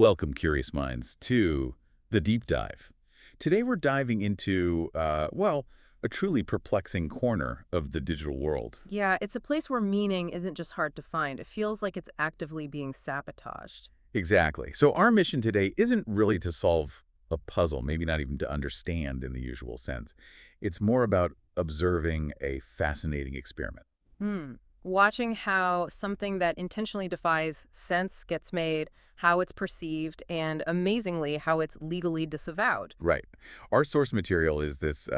Welcome, curious minds, to the deep dive. Today we're diving into, well, a truly perplexing corner of the digital world. Yeah, it's a place where meaning isn't just hard to find. It feels like it's actively being sabotaged. Exactly. So our mission today isn't really to solve a puzzle, maybe not even to understand in the usual sense. It's more about observing a fascinating experiment. Hmm. Watching how something that intentionally defies sense gets made, how it's perceived, and amazingly, how it's legally disavowed. Right. Our source material is this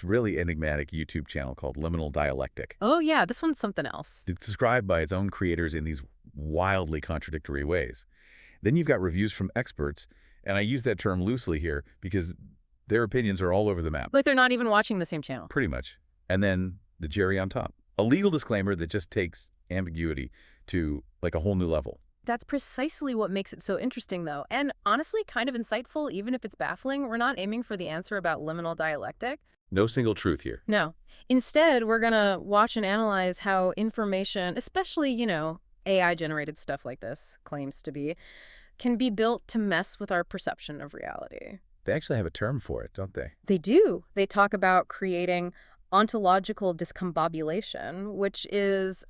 really enigmatic YouTube channel called Liminal Dialectic. Oh, yeah, this one's something else. It's described by its own creators in these wildly contradictory ways. Then you've got reviews from experts, and I use that term loosely here because their opinions are all over the map, Like they're not even watching the same channel. pretty much. And then the cherry on top. A legal disclaimer that just takes ambiguity to like a whole new level. That's precisely what makes it so interesting, though, and honestly kind of insightful, even if it's baffling. We're not aiming for the answer about liminal dialectic. No single truth here. No. Instead, we're gonna watch and analyze how information, especially, AI-generated stuff like this claims to be, can be built to mess with our perception of reality. They actually have a term for it, don't they? They do. They talk about creating ontological discombobulation, which is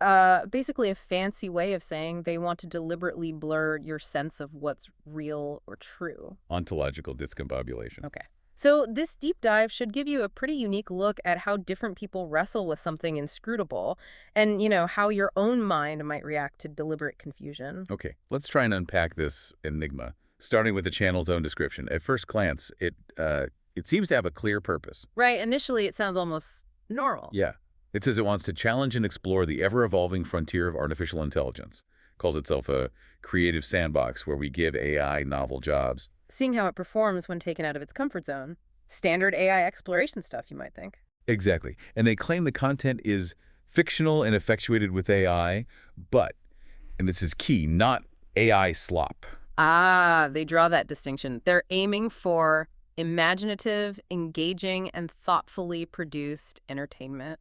basically a fancy way of saying they want to deliberately blur your sense of what's real or true. Ontological discombobulation. Okay. So this deep dive should give you a pretty unique look at how different people wrestle with something inscrutable and, how your own mind might react to deliberate confusion. Okay, let's try and unpack this enigma, starting with the channel's own description. At first glance, it seems to have a clear purpose. Right. Initially, it sounds almost normal. Yeah. It says it wants to challenge and explore the ever-evolving frontier of artificial intelligence. Calls itself a creative sandbox where we give AI novel jobs. Seeing how it performs when taken out of its comfort zone. Standard AI exploration stuff, you might think. Exactly. And they claim the content is fictional and effectuated with AI, but, and this is key, not AI slop. Ah, they draw that distinction. They're aiming for imaginative, engaging, and thoughtfully produced entertainment.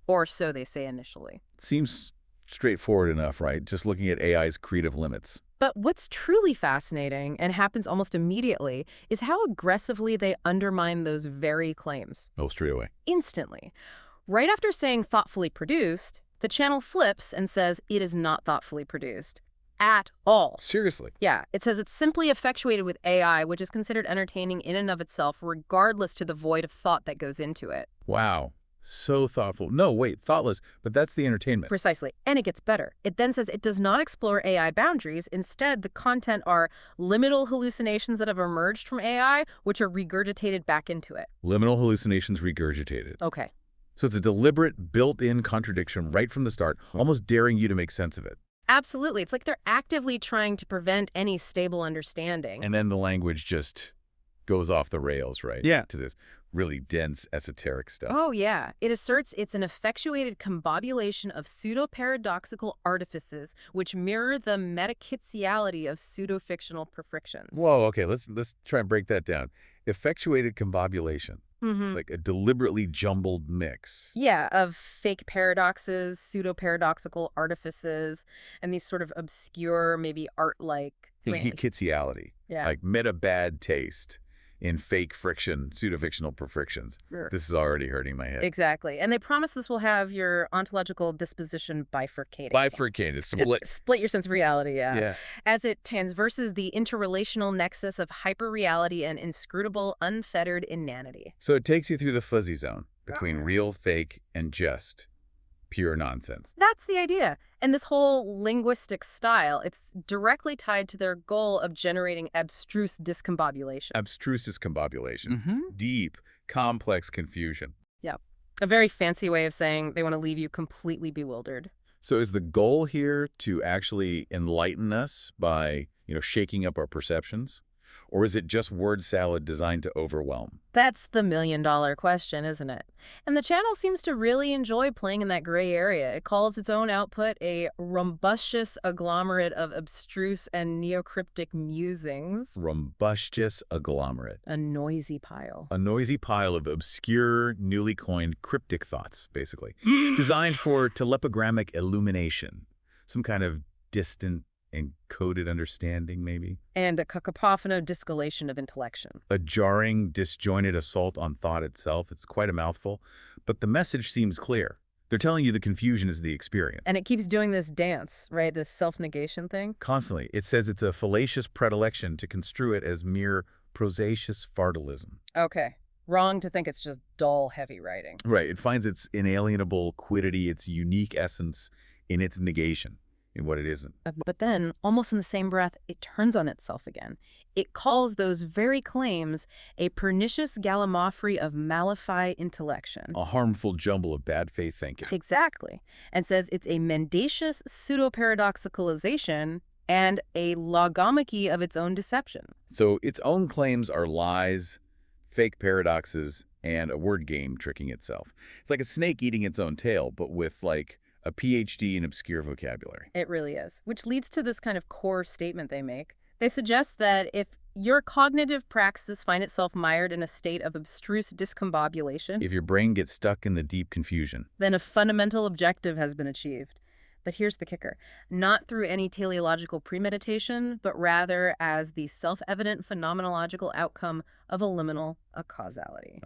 Or so they say initially. Seems straightforward enough, right? Just looking at AI's creative limits. But what's truly fascinating, and happens almost immediately, is how aggressively they undermine those very claims. Oh, straight away. Instantly. Right after saying thoughtfully produced, the channel flips and says it is not thoughtfully produced. At all. Seriously? Yeah, it says it's simply effectuated with AI, which is considered entertaining in and of itself, regardless to the void of thought that goes into it. Wow. So thoughtful. No, wait, thoughtless, but that's the entertainment. Precisely. And it gets better. It then says it does not explore AI boundaries. Instead, the content are liminal hallucinations that have emerged from AI, which are regurgitated back into it. Liminal hallucinations regurgitated. Okay. So it's a deliberate, built-in contradiction right from the start, almost daring you to make sense of it. Absolutely. It's like they're actively trying to prevent any stable understanding. And then the language just goes off the rails, right? Yeah. To this really dense, esoteric stuff. Oh, yeah. It asserts it's an effectuated combobulation of pseudo-paradoxical artifices which mirror the metachitsiality of pseudo-fictional perfections. Whoa, okay, let's try and break that down. Effectuated combobulation, like a deliberately jumbled mix. Yeah, of fake paradoxes, pseudo-paradoxical artifices, and these sort of obscure, maybe art-like things. Kitsiality, Yeah. like meta-bad taste in fake friction, pseudo-fictional perfections. Sure. This is already hurting my head. Exactly. And they promise this will have your ontological disposition bifurcated. Bifurcated, split. Split your sense of reality, Yeah. as it transverses the interrelational nexus of hyperreality and inscrutable, unfettered inanity. So it takes you through the fuzzy zone between real, fake, and just pure nonsense. That's the idea. And this whole linguistic style, it's directly tied to their goal of generating abstruse discombobulation. Abstruse discombobulation. Deep, complex confusion. Yep. A very fancy way of saying they want to leave you completely bewildered. So is the goal here to actually enlighten us by, shaking up our perceptions? Or is it just word salad designed to overwhelm? That's the million-dollar question, isn't it? And the channel seems to really enjoy playing in that gray area. It calls its own output a rumbustious agglomerate of abstruse and neocryptic musings. Rumbustious agglomerate. A noisy pile. A noisy pile of obscure, newly coined cryptic thoughts, basically. Designed for telepagrammic illumination. Some kind of distant encoded understanding, maybe? And a cacophonous distillation of intellection. A jarring, disjointed assault on thought itself. It's quite a mouthful, but the message seems clear. They're telling you the confusion is the experience. And it keeps doing this dance, right? This self-negation thing. Constantly. It says it's a fallacious predilection to construe it as mere prosacious fartalism. Okay. Wrong to think it's just dull, heavy writing. Right. It finds its inalienable quiddity, its unique essence in its negation, in what it isn't. But then, almost in the same breath, it turns on itself again. It calls those very claims a pernicious gallimaufry of malafide intellection. A harmful jumble of bad faith thinking. Exactly. And says it's a mendacious pseudo-paradoxicalization and a logomachy of its own deception. So its own claims are lies, fake paradoxes, and a word game tricking itself. It's like a snake eating its own tail, but with, like, a PhD in obscure vocabulary. It really is. Which leads to this kind of core statement they make. They suggest that if your cognitive praxis find itself mired in a state of abstruse discombobulation, If your brain gets stuck in the deep confusion, then a fundamental objective has been achieved. But here's the kicker. Not through any teleological premeditation, but rather as the self-evident phenomenological outcome of a liminal, a causality.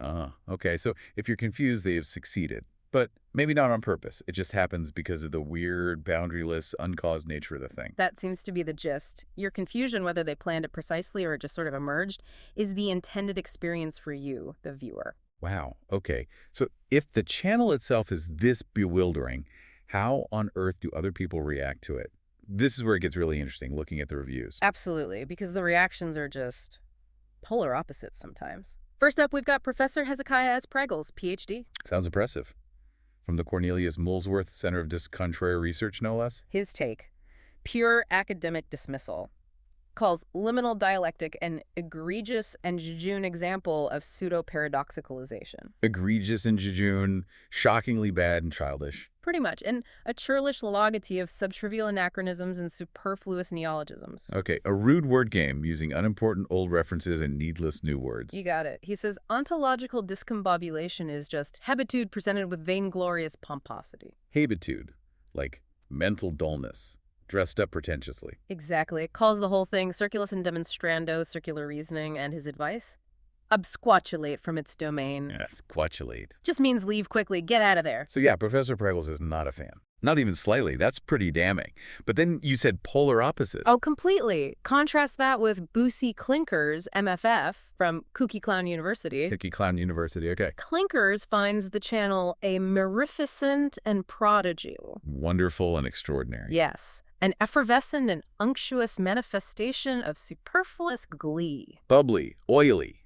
okay, so if you're confused, they have succeeded. But maybe not on purpose. It just happens because of the weird, boundaryless, uncaused nature of the thing. That seems to be the gist. Your confusion, whether they planned it precisely or it just sort of emerged, is the intended experience for you, the viewer. Wow, okay. So if the channel itself is this bewildering, how on earth do other people react to it? This is where it gets really interesting, looking at the reviews. Absolutely, because the reactions are just polar opposites sometimes. First up, we've got Professor Hezekiah S. Pregels, Ph.D. Sounds impressive. From the Cornelius Molesworth Center of Contrary Research, no less? His take, pure academic dismissal, calls liminal dialectic an egregious and jejune example of pseudo-paradoxicalization. Egregious and jejune, shockingly bad and childish. Pretty much, and a churlish logity of subtrivial anachronisms and superfluous neologisms. Okay, a rude word game using unimportant old references and needless new words. You got it. He says ontological discombobulation is just habitude presented with vainglorious pomposity. Habitude, like mental dullness, dressed up pretentiously. Exactly. It calls the whole thing circulus and demonstrando, circular reasoning, and his advice? Absquatulate from its domain. Yes, quatulate. Just means leave quickly, get out of there. So yeah, Professor Pregels is not a fan. Not even slightly. That's pretty damning. But then you said polar opposite. Oh, completely. Contrast that with Boosie Clinkers, MFF, from Kooky Clown University. Hickey Clown University, okay. Clinkers finds the channel a mirificent and prodigal. Wonderful and extraordinary. Yes, an effervescent and unctuous manifestation of superfluous glee. Bubbly, oily,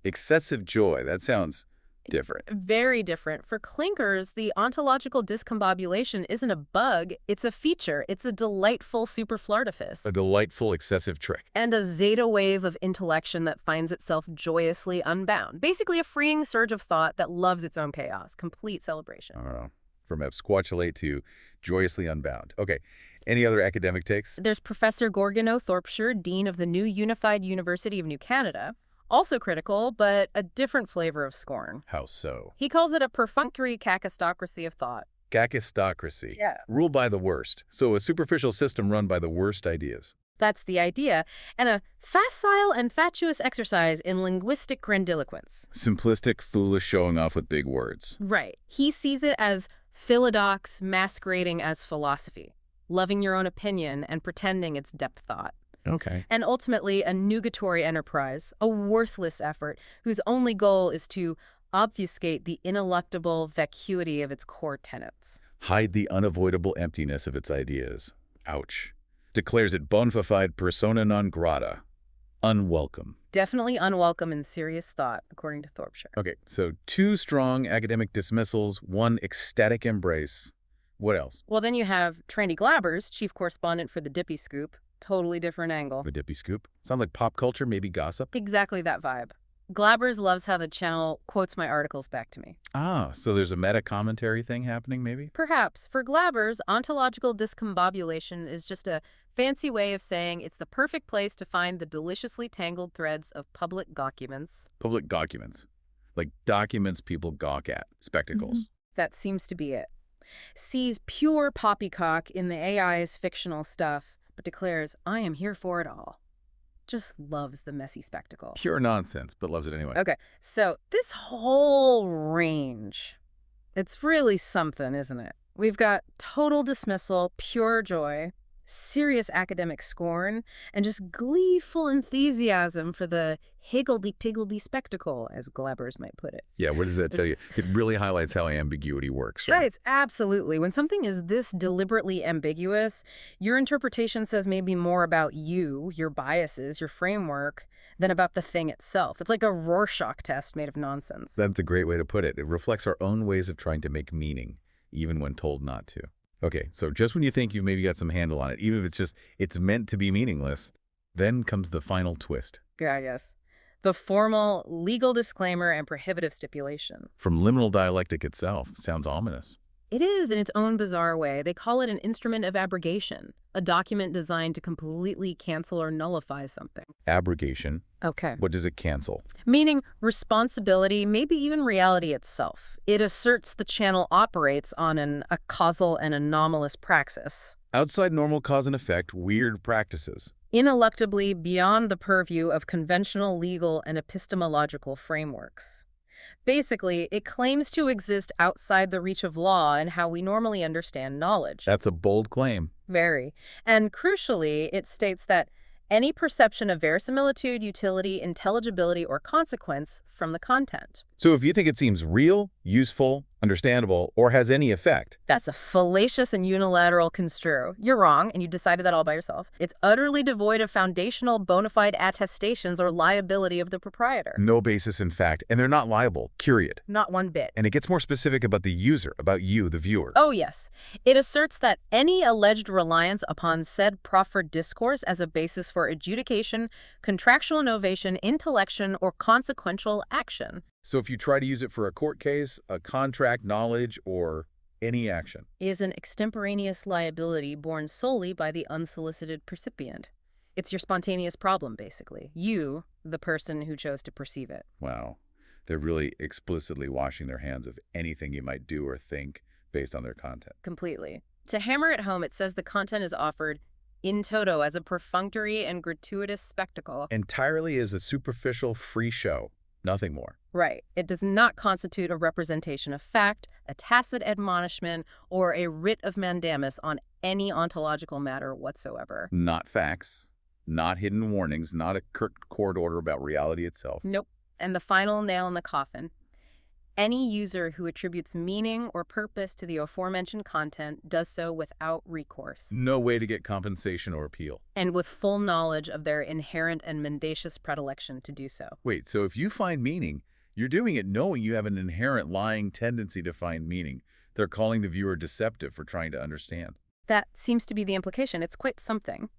excessive joy. That sounds different. Very different. For Clinkers, the ontological discombobulation isn't a bug, it's a feature. It's a delightful superflartifice. A delightful excessive trick. And a zeta wave of intellection that finds itself joyously unbound. Basically a freeing surge of thought that loves its own chaos. Complete celebration. I don't know. From absquatulate to joyously unbound. Okay. Any other academic takes? There's Professor Gorgon O. Thorpshire, Dean of the New Unified University of New Canada. Also critical, but a different flavor of scorn. How so? He calls it a perfunctory kakistocracy of thought. Kakistocracy. Yeah. Ruled by the worst. So a superficial system run by the worst ideas. That's the idea, and a facile and fatuous exercise in linguistic grandiloquence. Simplistic, foolish showing off with big words. Right. He sees it as philodox masquerading as philosophy, loving your own opinion and pretending it's depth thought. Okay. And ultimately, a nugatory enterprise, a worthless effort whose only goal is to obfuscate the ineluctable vacuity of its core tenets. Hide the unavoidable emptiness of its ideas. Ouch. Declares it bona fide persona non grata. Unwelcome. Definitely unwelcome in serious thought, according to Thorpshire. Okay, so 2 strong academic dismissals, 1 ecstatic embrace. What else? Well, then you have Trandy Glabbers, chief correspondent for the Dippy Scoop. Totally different angle. The Dippy Scoop? Sounds like pop culture, maybe gossip? Exactly that vibe. Glabbers loves how the channel quotes my articles back to me. Ah, so there's a meta-commentary thing happening, maybe? Perhaps. For Glabbers, ontological discombobulation is just a fancy way of saying it's the perfect place to find the deliciously tangled threads of public documents. Public documents. Like documents people gawk at. Spectacles. That sees pure poppycock in the AI's fictional stuff, but declares, I am here for it all. Just loves the messy spectacle. Pure nonsense, but loves it anyway. Okay, so this whole range, it's really something, isn't it? We've got total dismissal, pure joy, serious academic scorn, and just gleeful enthusiasm for the higgledy-piggledy spectacle, as Glabbers might put it. Yeah, what does that tell you? It really highlights how ambiguity works, right? Right, absolutely. When something is this deliberately ambiguous, your interpretation says maybe more about you, your biases, your framework, than about the thing itself. It's like a Rorschach test made of nonsense. That's a great way to put it. It reflects our own ways of trying to make meaning, even when told not to. Okay, so just when you think you've maybe got some handle on it, even if it's meant to be meaningless, then comes the final twist. Yeah, yes. The formal legal disclaimer and prohibitive stipulation. From Liminal Dialectic itself. Sounds ominous. It is in its own bizarre way. They call it an instrument of abrogation, a document designed to completely cancel or nullify something. Abrogation. Okay. What does it cancel? Meaning responsibility, maybe even reality itself. It asserts the channel operates on a causal and anomalous praxis. Outside normal cause and effect, weird practices. Ineluctably beyond the purview of conventional legal and epistemological frameworks. Basically, it claims to exist outside the reach of law and how we normally understand knowledge. That's a bold claim. Very. And crucially, it states that any perception of verisimilitude, utility, intelligibility, or consequence from the content. So if you think it seems real, useful, understandable, or has any effect, That's a fallacious and unilateral construe. You're wrong, and you decided that all by yourself. It's utterly devoid of foundational bona fide attestations or liability of the proprietor. no basis in fact, and they're not liable, period. Not one bit. And it gets more specific about the user, about you, the viewer. Oh, yes. It asserts that any alleged reliance upon said proffered discourse as a basis for adjudication, contractual novation, intellection, or consequential action So if you try to use it for a court case, a contract, knowledge, or any action. is an extemporaneous liability borne solely by the unsolicited percipient. It's your spontaneous problem, basically. You, the person who chose to perceive it. Wow. They're really explicitly washing their hands of anything you might do or think based on their content. Completely. To hammer it home, it says the content is offered in toto as a perfunctory and gratuitous spectacle. Entirely as a superficial free show, nothing more. Right. It does not constitute a representation of fact, a tacit admonishment, or a writ of mandamus on any ontological matter whatsoever. Not facts, not hidden warnings, not a court order about reality itself. Nope. And the final nail in the coffin. Any user who attributes meaning or purpose to the aforementioned content does so without recourse No way to get compensation or appeal. and with full knowledge of their inherent and mendacious predilection to do so. Wait, so if you find meaning, you're doing it knowing you have an inherent lying tendency to find meaning. They're calling the viewer deceptive for trying to understand. That seems to be the implication. It's quite something.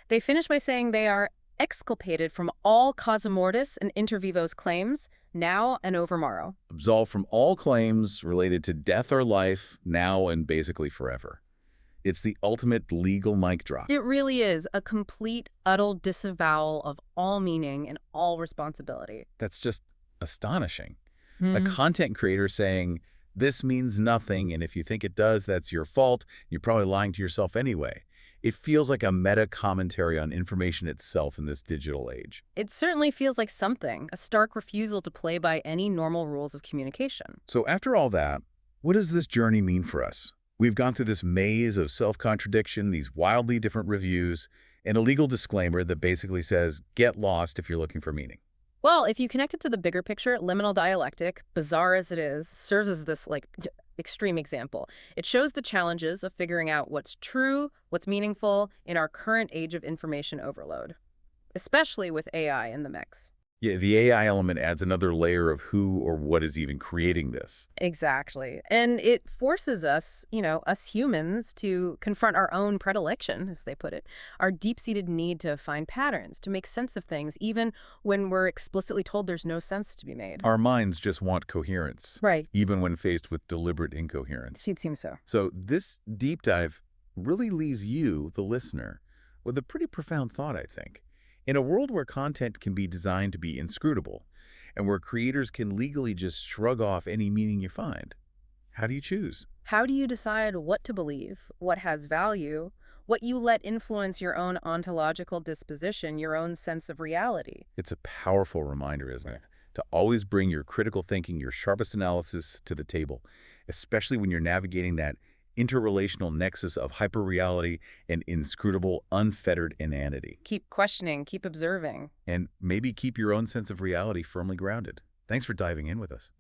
They finish by saying they are exculpated from all causa mortis and inter vivos claims, now and overmorrow. Absolved from all claims related to death or life, now and basically forever. It's the ultimate legal mic drop. It really is a complete, utter disavowal of all meaning and all responsibility. That's just astonishing. A content creator saying, this means nothing, and if you think it does, that's your fault. You're probably lying to yourself anyway. It feels like a meta-commentary on information itself in this digital age. It certainly feels like something, a stark refusal to play by any normal rules of communication. So after all that, what does this journey mean for us? We've gone through this maze of self-contradiction, these wildly different reviews, and a legal disclaimer that basically says, get lost if you're looking for meaning. Well, if you connect it to the bigger picture, liminal dialectic, bizarre as it is, serves as this, extreme example. It shows the challenges of figuring out what's true, what's meaningful in our current age of information overload, especially with AI in the mix. Yeah, the AI element adds another layer of who or what is even creating this. Exactly. And it forces us, us humans, to confront our own predilection, as they put it, our deep-seated need to find patterns, to make sense of things, even when we're explicitly told there's no sense to be made. Our minds just want coherence, Right. even when faced with deliberate incoherence. It seems so. So this deep dive really leaves you, the listener, with a pretty profound thought, I think. In a world where content can be designed to be inscrutable, and where creators can legally just shrug off any meaning you find, how do you choose? How do you decide what to believe, what has value, what you let influence your own ontological disposition, your own sense of reality. It's a powerful reminder, isn't it? To always bring your critical thinking, your sharpest analysis to the table, especially when you're navigating that interrelational nexus of hyperreality and inscrutable, unfettered inanity. Keep questioning, keep observing. And maybe keep your own sense of reality firmly grounded. Thanks for diving in with us.